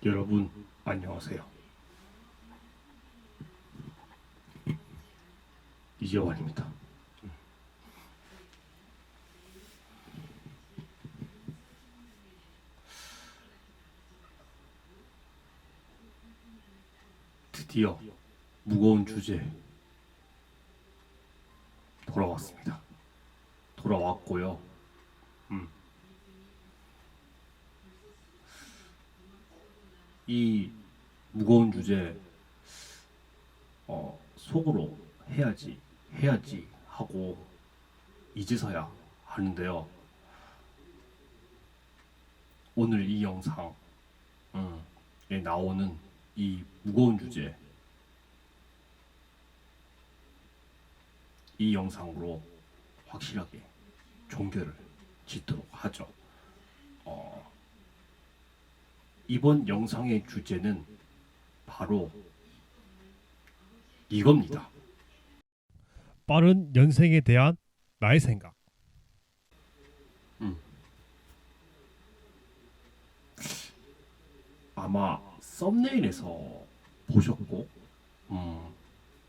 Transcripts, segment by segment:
여러분 안녕하세요. 이재환입니다. 드디어 무거운 주제 돌아왔습니다. 돌아왔고요. 이 무거운 주제 속으로 해야지 하고 이제서야 하는데요. 오늘 이 영상에 나오는 이 무거운 주제, 이 영상으로 확실하게 종결을 짓도록 하죠. 이번 영상의 주제는 바로 이겁니다. 빠른 연생에 대한 나의 생각. 아마 썸네일에서 보셨고,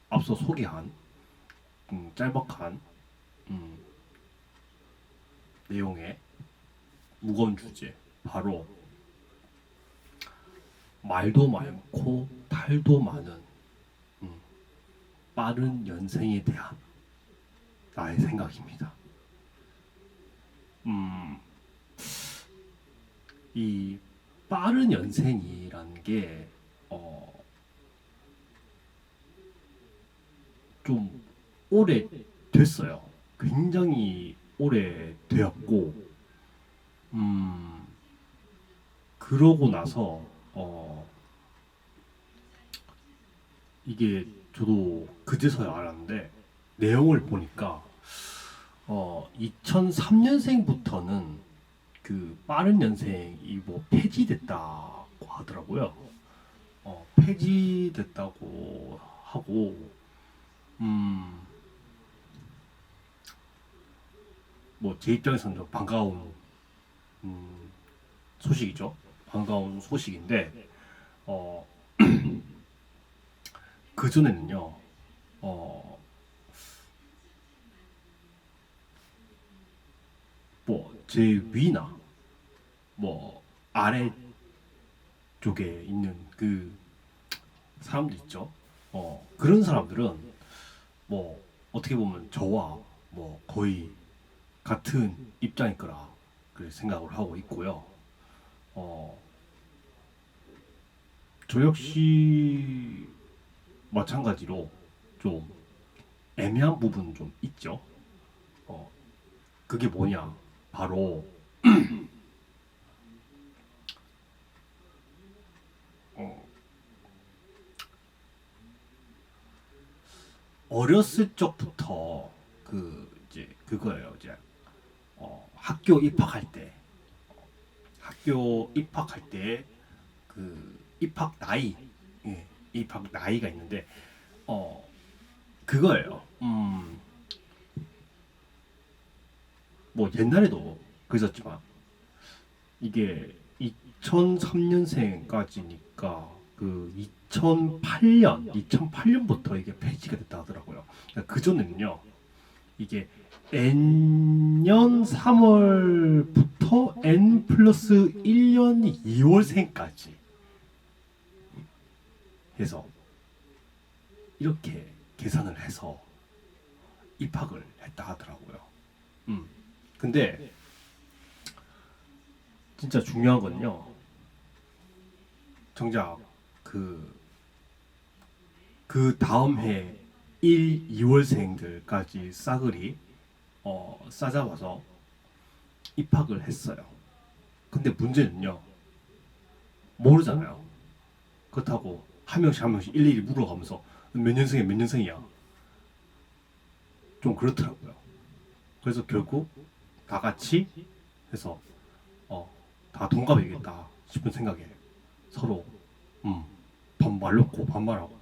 앞서 소개한 짤막한 내용의 무거운 주제, 바로 말도 많고 탈도 많은 빠른 연생에 대한 나의 생각입니다. 이 빠른 연생이라는 게 좀 오래 됐어요. 굉장히 오래 되었고, 그러고 나서 이게 저도 그제서야 알았는데, 내용을 보니까 2003년생부터는 그 빠른 연생이 뭐 폐지됐다고 하더라고요. 폐지됐다고 하고, 뭐 제 입장에서는 좀 반가운 소식이죠. 반가운 소식인데, 어, 그 전에는요, 뭐 제 위나 뭐 아래 쪽에 있는 그 사람들 있죠. 그런 사람들은 뭐 어떻게 보면 저와 뭐 거의 같은 입장일 거라 그 생각을 하고 있고요. 어, 저 역시 마찬가지로 좀 애매한 부분은 좀 있죠. 어, 그게 뭐냐? 바로 어, 어렸을 적부터 그 이제 그거예요. 이제 학교 입학할 때 학교 입학할 때 그 입학 나이, 예, 입학 나이가 있는데 어 그거예요. 뭐 옛날에도 그랬었지만 이게 2003년생까지니까 그 2008년부터 이게 폐지가 됐다 하더라고요. 그러니까 그 전에는요, 이게 N년 3월부터 N 플러스 1년 2월생까지 해서 이렇게 계산을 해서 입학을 했다 하더라고요. 근데 진짜 중요한 건요, 정작 그 다음 해 1, 2월생들까지 싸그리 싸잡아서 입학을 했어요. 근데 문제는요, 모르잖아요. 그렇다고 한 명씩 한 명씩 일일이 물어가면서 몇 년생이야, 몇 년생이야. 좀 그렇더라고요. 그래서 결국 다 같이 해서 다 동갑이겠다 싶은 생각에 서로 반말 놓고 반말하고,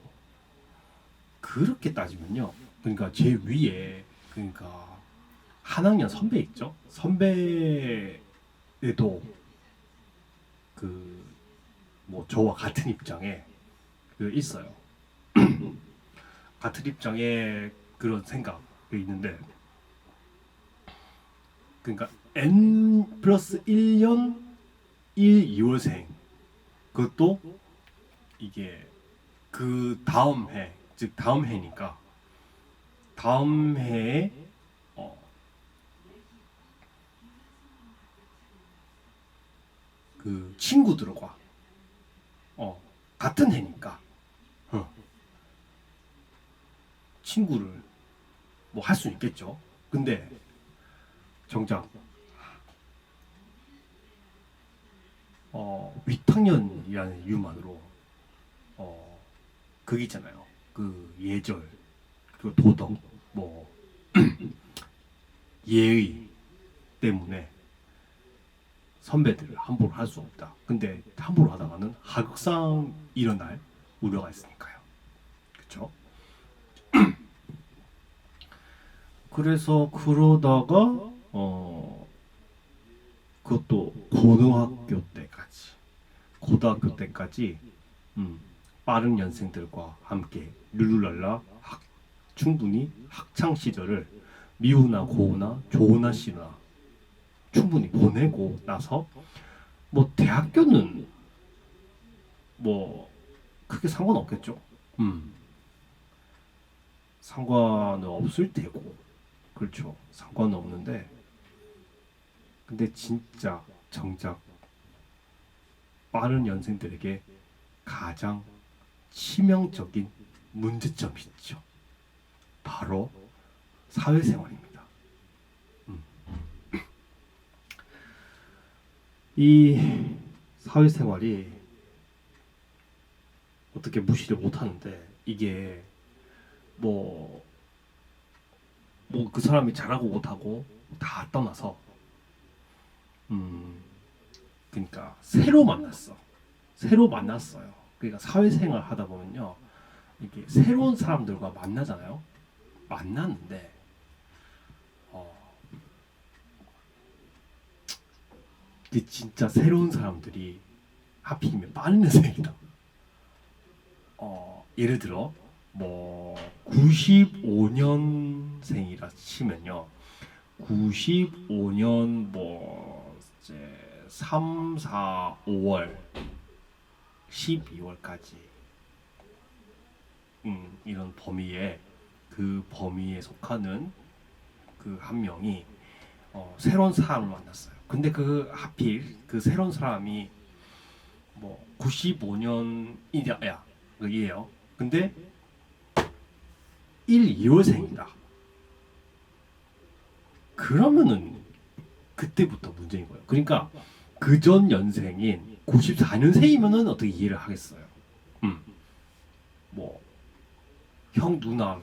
그렇게 따지면요, 그러니까 제 위에, 그러니까 한 학년 선배 있죠? 선배에도 그 뭐 저와 같은 입장에 있어요. 같은 입장에 그런 생각이 있는데, 그러니까 N 플러스 1년 1, 2월생, 그것도 이게 그 다음 해, 즉 다음 해니까 다음 해에 그 친구들과 같은 해니까 친구를 뭐 할 수 있겠죠. 근데 정작 위탁년이라는 이유만으로 그게 있잖아요. 그 예절, 그 도덕, 뭐 예의 때문에 선배들을 함부로 할 수 없다. 근데 함부로 하다가는 하극상 일어날 우려가 있으니까요. 그렇죠? 그래서 그러다가 그것도 고등학교 때까지 빠른 연생들과 함께 룰루랄라 충분히 학창 시절을 미우나 고우나 조우나 씨나 충분히 보내고 나서 뭐 대학교는 뭐 크게 상관없겠죠. 상관은 없을 테고, 그렇죠. 상관은 없는데, 근데 진짜 정작 빠른 연생들에게 가장 치명적인 문제점이 있죠. 바로 사회생활입니다. 이 사회생활이 어떻게 무시를 못하는데, 이게 뭐 그 사람이 잘하고 못하고 다 떠나서 그러니까 새로 만났어요. 그러니까 사회생활 하다 보면요, 이게 새로운 사람들과 만나잖아요. 만났는데 그 진짜 새로운 사람들이 하필이면 빠른 년생이다. 예를 들어 뭐 95년생이라 치면요, 95년 뭐 이제 3, 4, 5월 12월까지 이런 범위에 속하는 그 한 명이 새로운 사람을 만났어요. 근데 하필 그 새로운 사람이 뭐 95년이에요. 근데 1, 2월생이다. 그러면은 그때부터 문제인 거예요. 그러니까 그 전 연생인 94년생이면은 어떻게 이해를 하겠어요. 뭐 형 누나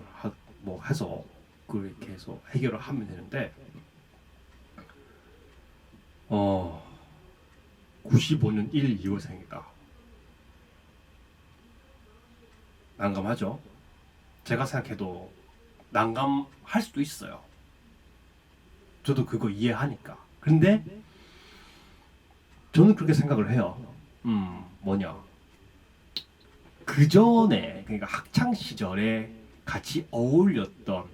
뭐 해서 그렇게 해서 해결을 하면 되는데 95년 1, 2월생이다. 난감하죠. 제가 생각해도 난감할 수도 있어요. 저도 그거 이해하니까. 근데 저는 그렇게 생각을 해요. 뭐냐, 그 전에, 그러니까 학창 시절에 같이 어울렸던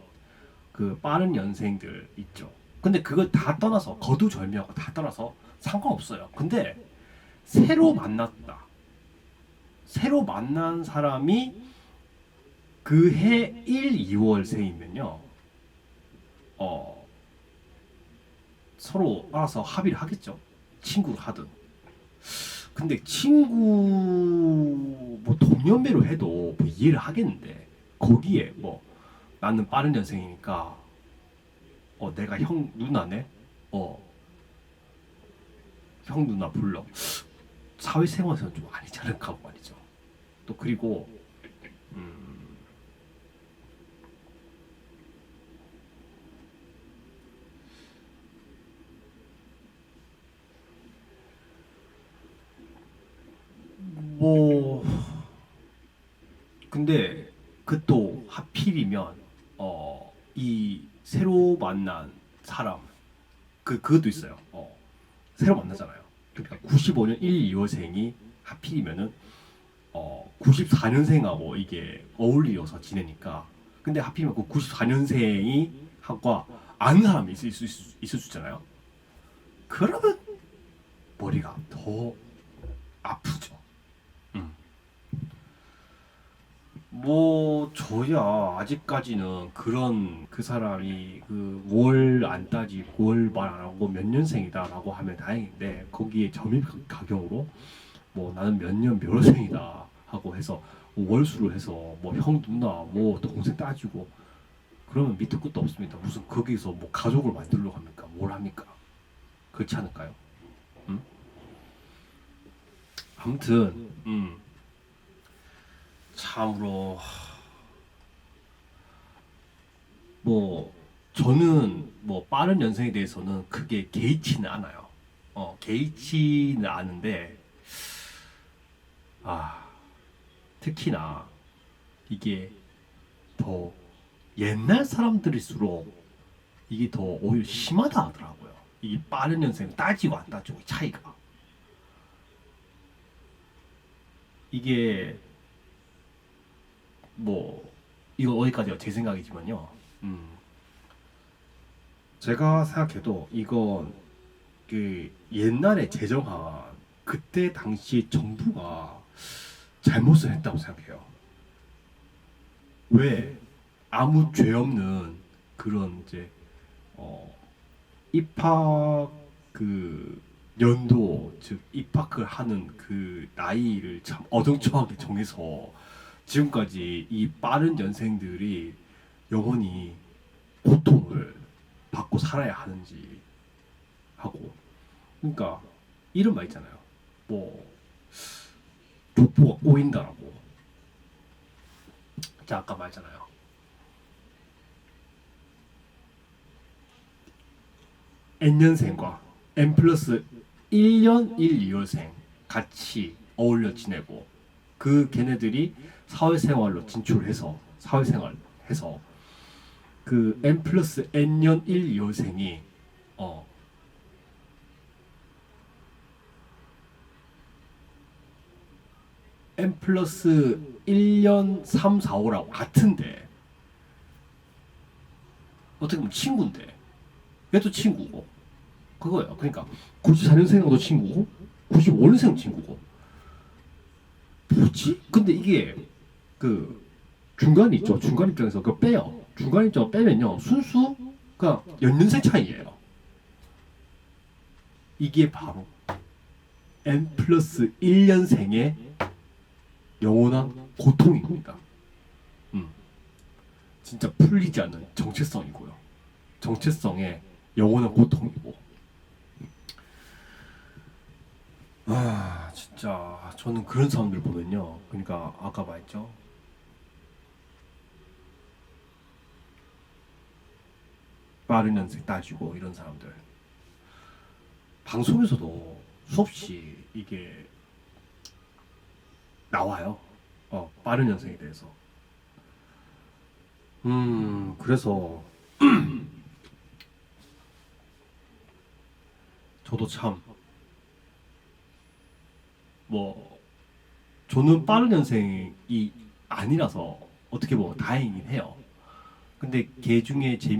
그 빠른 연생들 있죠. 근데 그걸 다 떠나서, 거두절미하고 다 떠나서 상관없어요. 근데 새로 만난 사람이 그 해 1, 2월생이면요, 서로 알아서 합의를 하겠죠. 친구를 하든. 근데 친구 뭐 동년배로 해도 뭐 이해를 하겠는데, 거기에 뭐 나는 빠른 년생이니까 내가 형 누나네, 형 누나 불러. 사회생활에서는 좀 아니지 않을까 말이죠. 또 그리고 뭐 근데 그 또 하필이면 이 새로 만난 사람, 그것도 있어요. 새로 만나잖아요. 그러니까 95년 1, 2월생이 하필이면은 94년생하고 이게 어울리어서 지내니까. 근데 하필이면 그 94년생이 하고 아는 사람이 있을 수 있잖아요. 그러면 머리가 더 아프죠. 음. 뭐 저야 아직까지는 그런 그 사람이 그 월 안 따지고 월 말 안 하고 몇 년생이다라고 하면 다행인데 거기에 점입 가경으로 뭐 나는 몇 년 몇 월생이다 하고 해서 월수를 해서 뭐 형 누나 뭐 동생 따지고 그러면 밑에 끝도 없습니다. 무슨 거기서 뭐 가족을 만들려고 합니까? 뭘 합니까? 그렇지 않을까요? 음? 아무튼 참으로 뭐 저는 뭐 빠른 연생에 대해서는 크게 개의치는 않아요. 개의치는 않은데 특히나 이게 더 옛날 사람들일수록 이게 더 오히려 심하다 하더라고요. 이게 빠른 연생 따지고 안 따지고 차이가 이게 뭐 이거 어디까지가 제 생각이지만요. 제가 생각해도 이건 그 옛날에 제정한 그때 당시 정부가 잘못을 했다고 생각해요. 왜 아무 죄 없는 그런 이제 입학 그 연도 즉 입학을 하는 그 나이를 참 어정쩡하게 정해서 지금까지 이 빠른 연생들이 영원히 고통을 받고 살아야 하는지 하고 그러니까 이런 말 있잖아요. 뭐 족보가 꼬인다라고. 제가 아까 말했잖아요. N년생과 N 플러스 1년 1, 2월생 같이 어울려 지내고 그 걔네들이 사회생활로 진출해서 사회생활 해서 그 N 플러스 N년 1, 2월생이 N 플러스 1년 3, 4, 5라고 같은데 어떻게 보면 친구인데 얘도 친구고 그거예요. 그러니까 94년생도 친구고 95년생 친구고 뭐지? 근데 이게 그 중간이 있죠. 중간 입장에서 그거 빼요. 중간 입장 빼면요 순수 그냥 연년생 차이예요. 이게 바로 N 플러스 1년생의 영원한 고통입니다. 진짜 풀리지 않는 정체성이고요. 정체성의 영원한 고통이고. 진짜 저는 그런 사람들 보면요. 그러니까 아까 말했죠. 빠른 연생 따지고 이런 사람들. 방송에서도 수없이 이게 나와요. 빠른 연생에 대해서. 그래서 저도 참 뭐 저는 빠른 연생이 아니라서 어떻게 보면 다행이긴 해요. 근데 걔 중에 제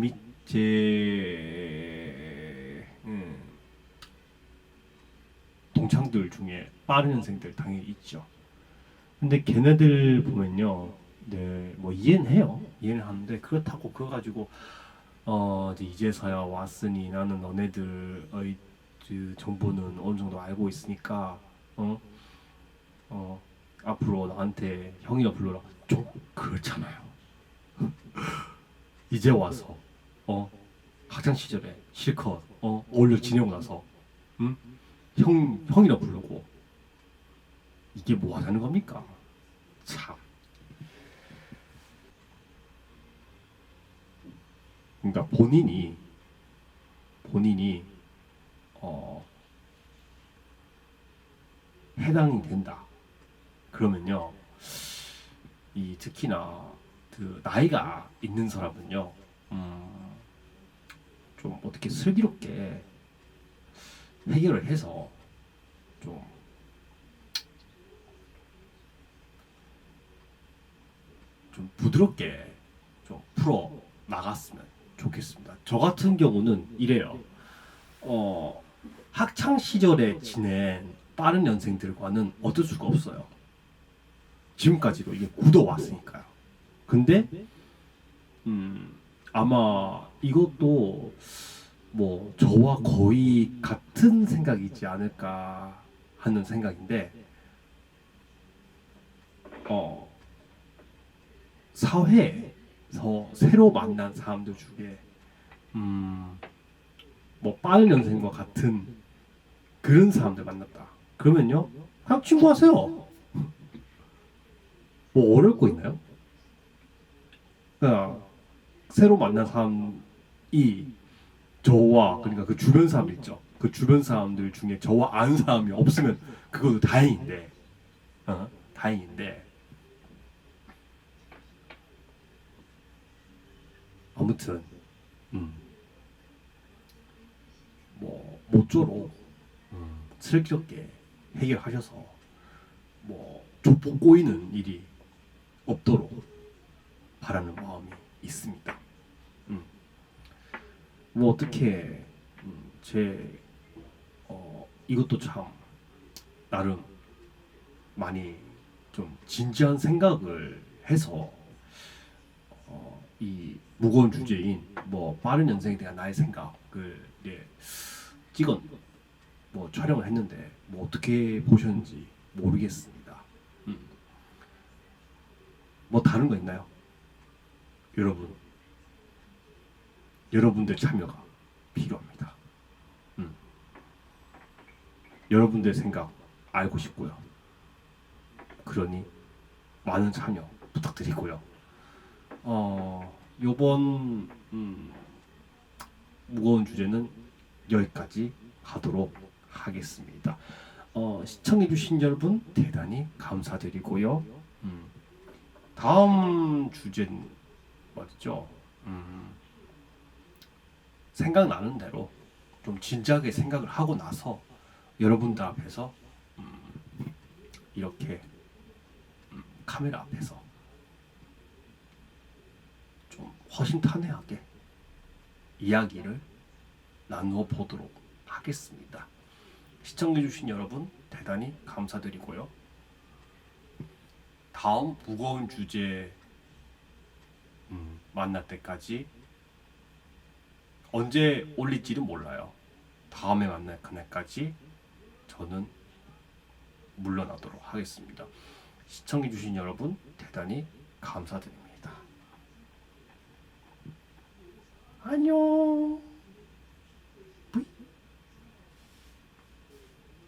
동창들 중에 빠른 연생들 당연히 있죠. 근데 걔네들 보면요, 네, 뭐 이해는 해요. 이해는 하는데 그렇다고 그거 가지고 이제 이제서야 왔으니 나는 너네들의 그 정보는 어느 정도 알고 있으니까 앞으로 나한테 형이라 불러라. 좀 그렇잖아요. 이제 와서 학창 시절에 실컷 어울려 지내고 나서 형이라 부르고 이게 뭐 하자는 겁니까? 참. 그러니까 본인이 해당이 된다. 그러면요, 이 특히나 그 나이가 있는 사람은요, 좀 어떻게 슬기롭게 해결을 해서 좀 좀 부드럽게 좀 풀어 나갔으면 좋겠습니다. 저 같은 경우는 이래요. 학창 시절에 지낸 빠른 연생들과는 어쩔 수가 없어요. 지금까지도 이게 굳어왔으니까요. 근데 아마 이것도 뭐 저와 거의 같은 생각이지 않을까 하는 생각인데, 사회에서 새로 만난 사람들 중에 뭐 빠른 연생과 같은 그런 사람들 만났다. 그러면요, 그냥 친구하세요. 뭐 어려울 거 있나요? 그냥 새로 만난 사람이 저와, 그러니까 그 주변 사람들 있죠. 그 주변 사람들 중에 저와 아는 사람이 없으면 그것도 다행인데, 다행인데, 아무튼 뭐 모쪼록 슬기롭게 해결하셔서 뭐 조폭 꼬이는 일이 없도록 바라는 마음이 있습니다. 뭐 어떻게 제 이것도 참 나름 많이 좀 진지한 생각을 해서 이 무거운 주제인 뭐 빠른 연생에 대한 나의 생각을 찍은 뭐 촬영을 했는데 뭐 어떻게 보셨는지 모르겠습니다. 뭐 다른 거 있나요? 여러분들 참여가 필요합니다. 여러분들 생각 알고 싶고요. 그러니 많은 참여 부탁드리고요. 요번 무거운 주제는 여기까지 하도록 하겠습니다. 시청해주신 여러분 대단히 감사드리고요. 다음 주제는 뭐죠? 생각나는 대로 좀 진지하게 생각을 하고 나서 여러분들 앞에서 이렇게 카메라 앞에서 좀 허심탄회하게 이야기를 나누어 보도록 하겠습니다. 시청해주신 여러분 대단히 감사드리고요. 다음 무거운 주제 만날 때까지 언제 올릴지는 몰라요. 다음에 만날 그날까지 저는 물러나도록 하겠습니다. 시청해주신 여러분 대단히 감사드립니다. 안녕.